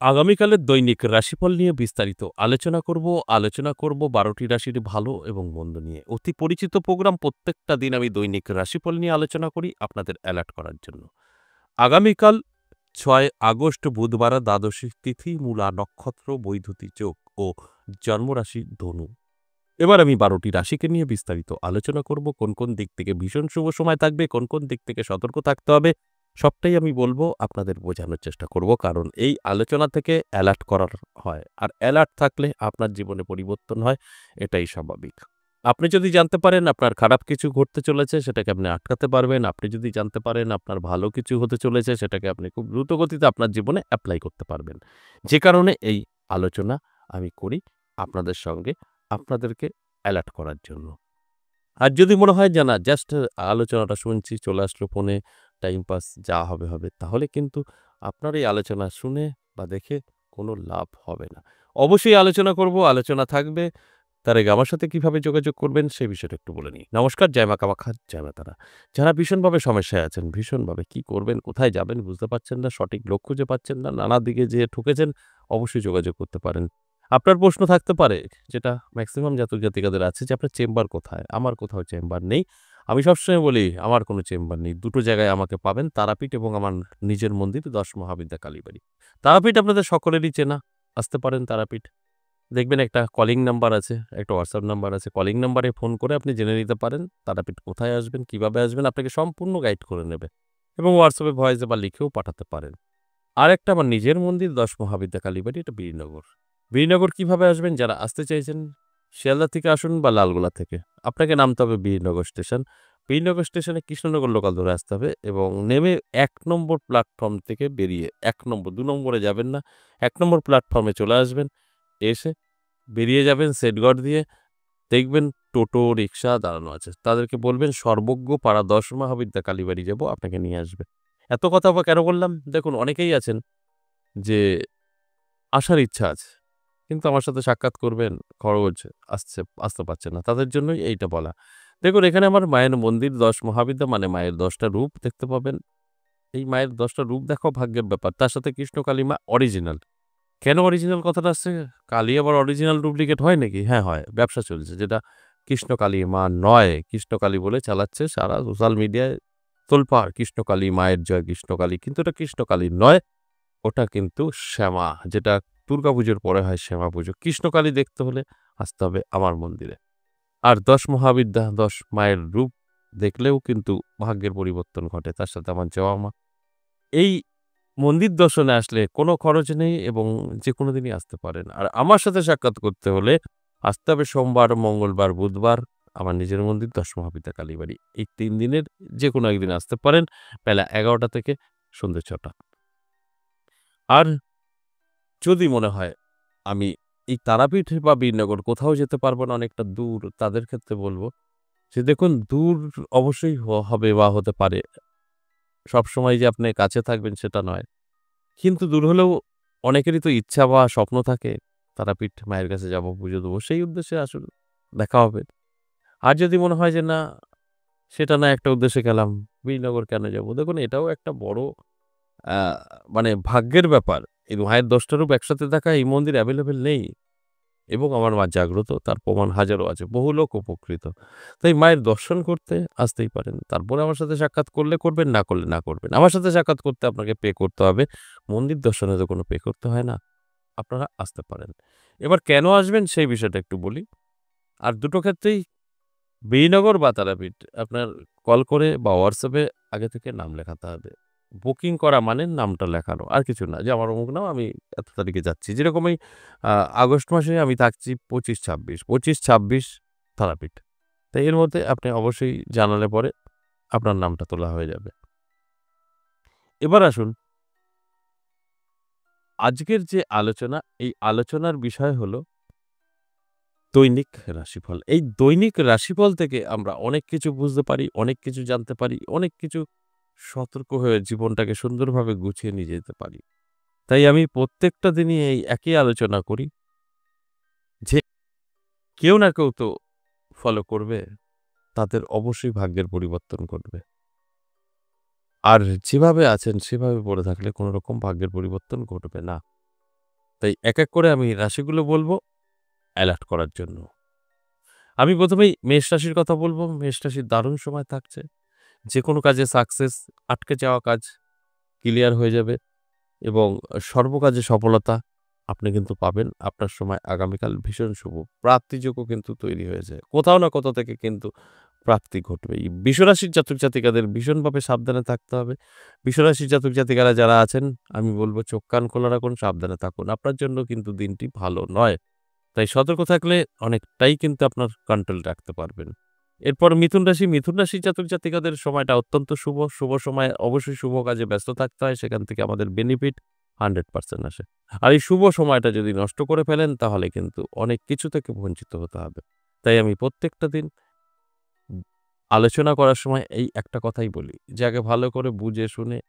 আগামীকালের দৈনিক রাশিফল নিয়ে বিস্তারিত আলোচনা করব ১২টি রাশির ভালো এবং মন্দ নিয়ে। অতি পরিচিত প্রোগ্রাম প্রত্যেকটা দিন আমি দৈনিক রাশিফল নিয়ে আলোচনা করি আপনাদের অ্যালার্ট করার জন্য। আগামীকাল ৬ আগস্ট বুধবার দ্বাদশী তিথি মূলা নক্ষত্র বৈদ্যুতী যোগ ও জন্মরাশি ধনু। এবার আমি ১২টি রাশিকে নিয়ে বিস্তারিত আলোচনা করব। কোন কোন দিক থেকে ভীষণ শুভ সময় থাকবে, কোন কোন দিক থেকে সতর্ক থাকতে হবে, সবটাই আমি বলব, আপনাদের বোঝানোর চেষ্টা করব। কারণ এই আলোচনা থেকে অ্যালার্ট করার হয়। আর অ্যালার্ট থাকলে আপনার জীবনে পরিবর্তন হয়, এটাই স্বাভাবিক। আপনি যদি জানতে পারেন আপনার খারাপ কিছু ঘটতে চলেছে, সেটাকে আপনি আটকাতে পারবেন। আপনি যদি জানতে পারেন আপনার ভালো কিছু হতে চলেছে, সেটাকে আপনি খুব দ্রুত গতিতে আপনার জীবনে এপ্লাই করতে পারবেন। যে কারণে এই আলোচনা আমি করি আপনাদের সঙ্গে, আপনাদেরকে অ্যালার্ট করার জন্য। আর যদি মনে হয় যে না জাস্ট আলোচনাটা শুনছি, চলে আসলো ফোনে, টাইম পাস, যা হবে হবে, তাহলে কিন্তু আপনার এই আলোচনা শুনে বা দেখে কোনো লাভ হবে না। অবশ্যই আলোচনা করব, আলোচনা থাকবে। তার আগে আমার সাথে কিভাবে যোগাযোগ করবেন সেই বিষয়টা একটু বলে নিই। নমস্কার, জয় মা কামাখ্যা, জয় মা তারা। যারা ভীষণভাবে সমস্যায় আছেন, ভীষণভাবে কি করবেন, কোথায় যাবেন বুঝতে পারছেন না, সঠিক লক্ষ্য খুঁজে পাচ্ছেন না, নানা দিকে যেয়ে ঠকেছেন, অবশ্যই যোগাযোগ করতে পারেন। আপনার প্রশ্ন থাকতে পারে, যেটা মেক্সিমাম জাতক জাতিকাদের আছে, যে আপনার চেম্বার কোথায়? আমার কোথাও চেম্বার নেই। আমি সবসময় বলি আমার কোনো চেম্বার নেই। দুটো জায়গায় আমাকে পাবেন, তারাপীঠ এবং আমার নিজের মন্দির ১০ মহাবিদ্যা কালীবাড়ি। তারাপীঠ আপনাদের সকলেরই চেনা। আসতে পারেন তারাপীঠ। দেখবেন একটা কলিং নাম্বার আছে, একটা হোয়াটসঅ্যাপ নাম্বার আছে। কলিং নাম্বারে ফোন করে আপনি জেনে নিতে পারেন তারাপীঠ কোথায় আসবেন, কিভাবে আসবেন, আপনাকে সম্পূর্ণ গাইড করে নেবে। এবং হোয়াটসঅ্যাপে ভয়েসে বা লিখেও পাঠাতে পারেন। আরেকটা আমার নিজের মন্দির ১০ মহাবিদ্যা কালীবাড়ি, এটা বীরনগর। বীরনগর কিভাবে আসবেন? যারা আসতে চাইছেন শিয়ালদা থেকে আসুন বা লালগোলা থেকে। আপনাকে নামতে হবে বীরনগর স্টেশন। বীরনগর স্টেশনে কৃষ্ণনগর লোকাল ধরে আসতে হবে এবং নেমে ১ নম্বর প্ল্যাটফর্ম থেকে বেরিয়ে ১ নম্বর, ২ নম্বরে যাবেন না। ১ নম্বর প্ল্যাটফর্মে চলে আসবেন। এসে বেরিয়ে যাবেন সেটগড় দিয়ে। দেখবেন টোটো, রিক্সা দাঁড়ানো আছে। তাদেরকে বলবেন সর্বজ্ঞ পাড়া ১০ মহাবিদ্যা কালীবাড়ি যাবো, আপনাকে নিয়ে আসবে। এত কথা আবার কেন বললাম? দেখুন অনেকেই আছেন যে আসার ইচ্ছা আছে। কিন্তু আমার সাথে সাক্ষাৎ করবেন, খরচ, আসতে পারছেন না। তাদের জন্যই এইটা বলা। দেখুন এখানে আমার মায়ের মন্দির ১০ মহাবিদ্যা মানে মায়ের ১০ টা রূপ দেখতে পাবেন। এই মায়ের ১০ টা রূপ দেখাও ভাগ্যের ব্যাপার। তার সাথে কৃষ্ণ কালী মা অরিজিনাল। কেন অরিজিনাল কথাটা আসছে? কালী আবার অরিজিনাল ডুপ্লিকেট হয় নাকি? হ্যাঁ, হয়। ব্যবসা চলছে। যেটা কৃষ্ণকালী মা নয়, কৃষ্ণকালী বলে চালাচ্ছে সারা সোশ্যাল মিডিয়ায় তোলপাড়। কৃষ্ণকালী, মায়ের জয় কৃষ্ণকালী। কিন্তু এটা কৃষ্ণকালী নয়। ওটা কিন্তু শ্যামা, যেটা দুর্গাপুজোর পরে হয় শ্যামা পুজো। কৃষ্ণকালী দেখতে হলে আসতে হবে আমার মন্দিরে। আর ১০ মহাবিদ্যা, ১০ মায়ের রূপ দেখলেও কিন্তু ভাগ্যের পরিবর্তন ঘটে। তার সাথে আমার যাওয়া মা। এই মন্দির দর্শনে আসলে কোনো খরচ নেই এবং যেকোনো দিনই আসতে পারেন। আর আমার সাথে সাক্ষাৎ করতে হলে আসতে হবে সোমবার, মঙ্গলবার, বুধবার। আমার নিজের মন্দির ১০ মহাবিদ্যা কালীবাড়ি। এই ৩ দিনের যেকোনো একদিন আসতে পারেন বেলা ১১টা থেকে সন্ধ্যে ৬টা। আর যদি মনে হয় আমি এই তারাপীঠ বা বীরনগর কোথাও যেতে পারবো না, অনেকটা দূর, তাদের ক্ষেত্রে বলব যে দেখুন দূর অবশ্যই হবে বা হতে পারে। সবসময় যে আপনি কাছে থাকবেন সেটা নয়। কিন্তু দূর হলেও অনেকেরই তো ইচ্ছা বা স্বপ্ন থাকে তারাপীঠ মায়ের কাছে যাবো, পুজো দেবো। সেই উদ্দেশ্যে আসুন, দেখা হবে। আর যদি মনে হয় যে না, সেটা না, একটা উদ্দেশ্যে গেলাম, বীরনগর কেন যাবো? দেখুন এটাও একটা বড় আ মানে ভাগ্যের ব্যাপার। এই মায়ের ১০ টা রূপ একসাথে দেখা এই মন্দির এভেইলেবল নেই। এবং আমার মা জাগ্রত, তার প্রমাণ হাজারো আছে। বহু লোক উপকৃত। তাই মায়ের দর্শন করতে আসতেই পারেন। তারপরে আমার সাথে সাক্ষাৎ করলে করবেন, না করলে না করবেন। আমার সাথে সাক্ষাৎ করতে আপনাকে পে করতে হবে। মন্দির দর্শনে তো কোনো পে করতে হয় না। আপনারা আসতে পারেন। এবার কেন আসবেন সেই বিষয়টা একটু বলি। আর দুটো ক্ষেত্রেই বীরনগর বা তারাপীঠ আপনার কল করে বা হোয়াটসঅ্যাপে আগে থেকে নাম লেখাতে হবে। বুকিং করা মানে নামটা লেখানো। আর কিছু না। যে আমার অমুক নাম, আমি এত তারিখে যাচ্ছি। যেরকম এই আগস্ট মাসে আমি থাকছি ২৫-২৬, ২৫-২৬ তারাপীঠ। তাই এর মধ্যে আপনি অবশ্যই জানালে পরে আপনার নামটা তোলা হয়ে যাবে। এবার আসুন আজকের যে আলোচনা, এই আলোচনার বিষয় হলো দৈনিক রাশিফল। এই দৈনিক রাশিফল থেকে আমরা অনেক কিছু বুঝতে পারি, অনেক কিছু জানতে পারি, অনেক কিছু সতর্ক হয়ে জীবনটাকে সুন্দরভাবে গুছিয়ে নিয়ে যেতে পারি। তাই আমি প্রত্যেকটা দিনই এই একই আলোচনা করি যে কেউ না কেউ তো ফলো করবে, তাদের অবশ্যই ভাগ্যের পরিবর্তন ঘটবে। আর যেভাবে আছেন সেভাবে পড়ে থাকলে কোন রকম ভাগ্যের পরিবর্তন ঘটবে না। তাই এক, এক করে আমি রাশিগুলো বলব অ্যালার্ট করার জন্য। আমি ১ম এই মেষ রাশির কথা বলব। মেষ রাশির দারুণ সময় থাকছে। যেকোনো কাজে সাকসেস, আটকে যাওয়া কাজ ক্লিয়ার হয়ে যাবে এবং সর্বকাজে সফলতা আপনি কিন্তু পাবেন। আপনার সময় আগামীকাল ভীষণ শুভ। প্রাপ্তিযোগও কিন্তু তৈরি হয়েছে। কোথাও না কোথাও থেকে কিন্তু প্রাপ্তি ঘটবেই। বৃষরাশির জাতক-জাতিকাদের ভীষণভাবে সাবধানে থাকতে হবে। বৃষরাশির জাতক-জাতিকারা যারা আছেন, আমি বলব চোখ কান খোলা রাখুন, সাবধানে থাকুন। আপনার জন্য কিন্তু দিনটি ভালো নয়। তাই সতর্ক থাকলে অনেকটাই কিন্তু আপনার কন্ট্রোল রাখতে পারবেন। এরপর মিথুন রাশি, মিথুন রাশির জাতক-জাতিকাদের সময়টা অত্যন্ত শুভ। শুভ সময়ে অবশ্যই শুভ কাজে ব্যস্ত থাকতে হয়। সেখান থেকে আমাদের বেনিফিট 100% আসে। আর এই শুভ সময়টা যদি নষ্ট করে ফেলেন তাহলে কিন্তু অনেক কিছু থেকে বঞ্চিত হতে হবে। তাই আমি প্রত্যেকটা দিন উম আলোচনা করার সময় এই একটা কথাই বলি যে, আগে ভালো করে বুঝে শুনে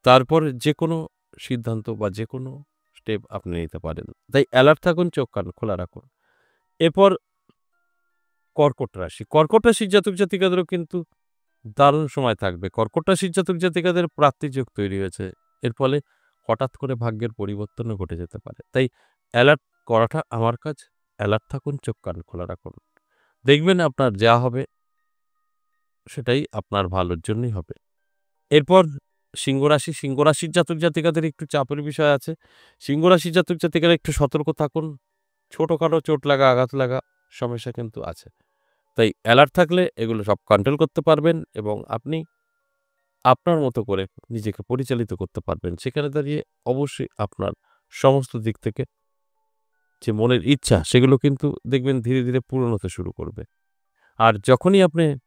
তারপর যেকোনো সিদ্ধান্ত বা যেকোনো স্টেপ আপনি নিতে পারেন। তাই অ্যালার্ট থাকুন, চোখ কান খোলা রাখুন। এরপর কর্কট রাশি। কর্কট রাশির জাতক-জাতিকাদেরও কিন্তু দারুণ সময় থাকবে। কর্কট রাশির জাতক-জাতিকাদের প্রাপ্তিযোগ তৈরি হয়েছে। এর ফলে হঠাৎ করে ভাগ্যের পরিবর্তনও ঘটে যেতে পারে। তাই অ্যালার্ট করাটা আমার কাজ। অ্যালার্ট থাকুন, চোখ কান খোলা রাখুন। দেখবেন আপনার যা হবে সেটাই আপনার ভালোর জন্যই হবে। এরপর সিংহ রাশি, সিংহ রাশির জাতক-জাতিকাদের একটু চাপের বিষয় আছে। সিংহ রাশির জাতক-জাতিকারা একটু সতর্ক থাকুন। ছোটখাটো চোট লাগা, আঘাত লাগা সমস্যা কিন্তু আছে। তাই অ্যালার্ট থাকলে এগুলো সব কন্ট্রোল করতে পারবেন এবং আপনি আপনার মতো করে নিজেকে পরিচালিত করতে পারবেন। সেখানে দাঁড়িয়ে অবশ্যই আপনার সমস্ত দিক থেকে যে মনের ইচ্ছা সেগুলো কিন্তু দেখবেন ধীরে, ধীরে পূরণ হতে শুরু করবে। আর যখনই আপনি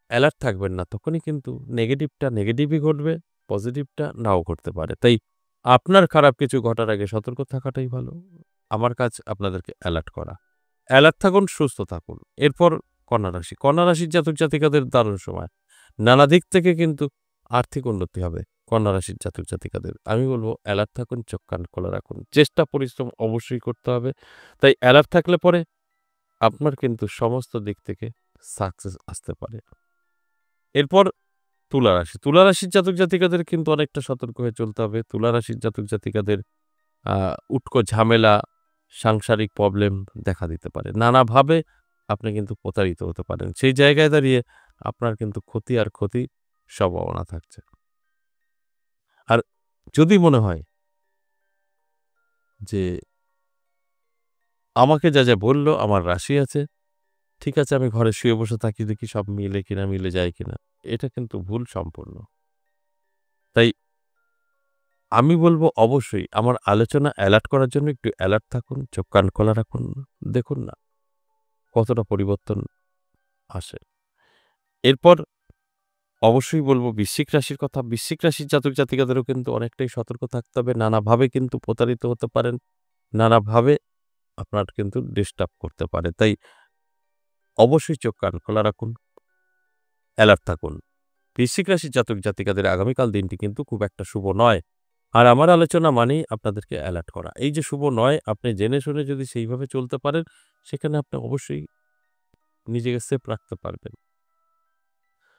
অ্যালার্ট থাকবেন না তখনই কিন্তু নেগেটিভটা নেগেটিভই ঘটবে, পজিটিভটা নাও ঘটতে পারে। তাই আপনার খারাপ কিছু ঘটার আগে সতর্ক থাকাটাই ভালো। আমার কাজ আপনাদেরকে অ্যালার্ট করা। অ্যালার্ট থাকুন, সুস্থ থাকুন। এরপর কন্যা রাশি। কন্যা রাশির জাতক-জাতিকাদের দারুণ সময়। নানা দিক থেকে কিন্তু আর্থিক উন্নতি হবে কন্যা রাশির জাতক-জাতিকাদের। আমি বলব অ্যালার্ট থাকুন, চোখ কান খোলা রাখুন। চেষ্টা পরিশ্রম অবশ্যই করতে হবে। তাই অ্যালার্ট থাকলে পরে আপনার কিন্তু সমস্ত দিক থেকে সাকসেস আসতে পারে। এরপর তুলা রাশি। তুলা রাশির জাতক-জাতিকাদের কিন্তু অনেকটা সতর্ক হয়ে চলতে হবে। তুলা রাশির জাতক-জাতিকাদের আ উটকো ঝামেলা, সাংসারিক প্রবলেম দেখা দিতে পারে। নানাভাবে আপনি কিন্তু প্রতারিত হতে পারেন। সেই জায়গায় দাঁড়িয়ে আপনার কিন্তু ক্ষতি আর ক্ষতির সম্ভাবনা থাকছে। আর যদি মনে হয় যে আমাকে যা, যা বলল আমার রাশি আছে, ঠিক আছে আমি ঘরে শুয়ে বসে থাকি দেখি সব মিলে কিনা, মিলে যায় কিনা। এটা কিন্তু ভুল সম্পূর্ণ। তাই আমি বলব অবশ্যই আমার আলোচনা অ্যালার্ট করার জন্য একটু অ্যালার্ট থাকুন, চোখ কান খোলা রাখুন। দেখুন না কতটা পরিবর্তন আসে। এরপর অবশ্যই বলব বৃশ্চিক রাশির কথা। বৃশ্চিক রাশির জাতক-জাতিকাদেরও কিন্তু অনেকটাই সতর্ক থাকতে হবে। নানাভাবে কিন্তু প্রতারিত হতে পারেন। নানাভাবে আপনার কিন্তু ডিস্টার্ব করতে পারে। তাই অবশ্যই চোখ কান খোলা রাখুন, অ্যালার্ট থাকুন। বৃশ্চিক রাশির জাতক-জাতিকাদের আগামীকাল দিনটি কিন্তু খুব একটা শুভ নয়। আর আমার আলোচনা মানেই আপনাদেরকে অ্যালার্ট করা। এই যে শুভ নয়, আপনি জেনে শুনে যদি সেইভাবে চলতে পারেন, সেখানে আপনি অবশ্যই নিজেকে সেফ রাখতে পারবেন।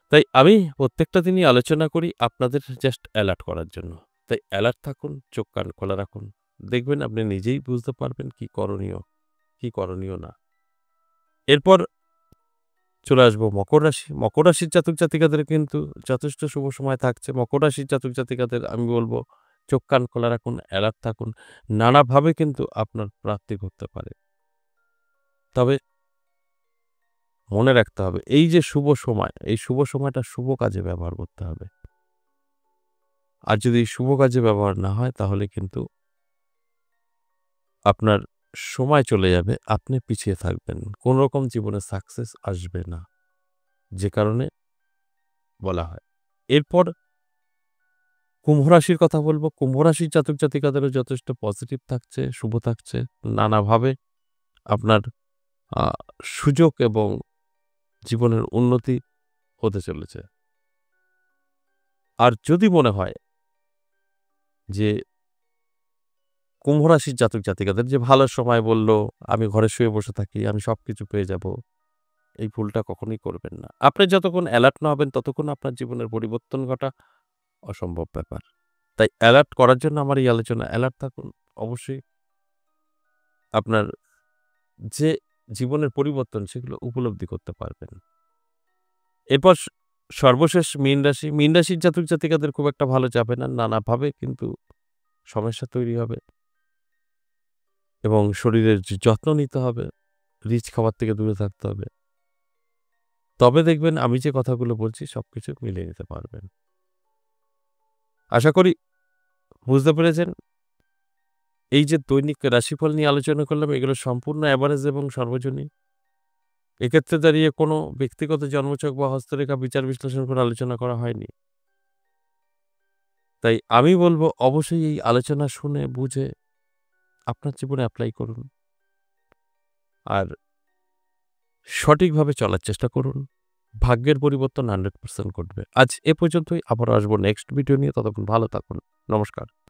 তাই আমি প্রত্যেকটা দিনই আলোচনা করি আপনাদের জাস্ট অ্যালার্ট করার জন্য। তাই অ্যালার্ট থাকুন, চোখ কান খোলা রাখুন। দেখবেন আপনি নিজেই বুঝতে পারবেন কি করণীয়, কি করণীয় না। এরপর চলে আসবো মকর রাশি। মকর রাশির জাতক-জাতিকাদের কিন্তু যথেষ্ট শুভ সময় থাকছে। মকর রাশির জাতক-জাতিকাদের আমি বলব চোখ কান খোলা রাখুন, অ্যালার্ট থাকুন। নানাভাবে কিন্তু আপনার প্রাপ্তি ঘটতে পারে। তবে মনে রাখতে হবে এই যে শুভ সময়, এই শুভ সময়টা শুভ কাজে ব্যবহার করতে হবে। আর যদি শুভ কাজে ব্যবহার না হয় তাহলে কিন্তু আপনার সময় চলে যাবে, আপনি পিছিয়ে থাকবেন। কোন রকম জীবনে সাকসেস আসবে না। যে কারণে বলা হয়। এরপর কুম্ভ রাশির কথা বলব। কুম্ভ রাশির জাতক-জাতিকাদেরও যথেষ্ট পজিটিভ থাকছে, শুভ থাকছে। নানাভাবে আপনার আ সুযোগ এবং জীবনের উন্নতি হতে চলেছে। আর যদি মনে হয় যে কুম্ভ রাশির জাতক-জাতিকাদের যে ভালো সময় বলল, আমি ঘরে শুয়ে বসে থাকি, আমি সবকিছু পেয়ে যাব। এই ভুলটা কখনোই করবেন না। আপনি যতক্ষণ অ্যালার্ট না হবেন ততক্ষণ আপনার জীবনের পরিবর্তন ঘটা অসম্ভব ব্যাপার। তাই অ্যালার্ট করার জন্য আমার এই আলোচনা। অ্যালার্ট থাকুন, অবশ্যই আপনার যে জীবনের পরিবর্তন সেগুলো উপলব্ধি করতে পারবেন। এরপর সর্বশেষ মীন রাশি। মীন রাশির জাতক-জাতিকাদের খুব একটা ভালো যাবে না। নানাভাবে কিন্তু সমস্যা তৈরি হবে এবং শরীরের যত্ন নিতে হবে। রিচ খাবার থেকে দূরে থাকতে হবে। তবে দেখবেন আমি যে কথাগুলো বলছি সবকিছু মিলিয়ে নিতে পারবেন। আশা করি বুঝতে পেরেছেন। এই যে দৈনিক রাশিফল নিয়ে আলোচনা করলাম এগুলো সম্পূর্ণ এভারেজ এবং সর্বজনীন। এক্ষেত্রে দাঁড়িয়ে কোনো ব্যক্তিগত জন্মছক বা হস্তরেখা বিচার বিশ্লেষণ করে আলোচনা করা হয়নি। তাই আমি বলব অবশ্যই এই আলোচনা শুনে বুঝে আপনার জীবনে এপ্লাই করুন। আর সঠিকভাবে চলার চেষ্টা করুন। ভাগ্যের পরিবর্তন 100% ঘটবে। আজ এ পর্যন্তই। আবারও আসবো নেক্সট ভিডিও নিয়ে। ততক্ষণ ভালো থাকুন। নমস্কার।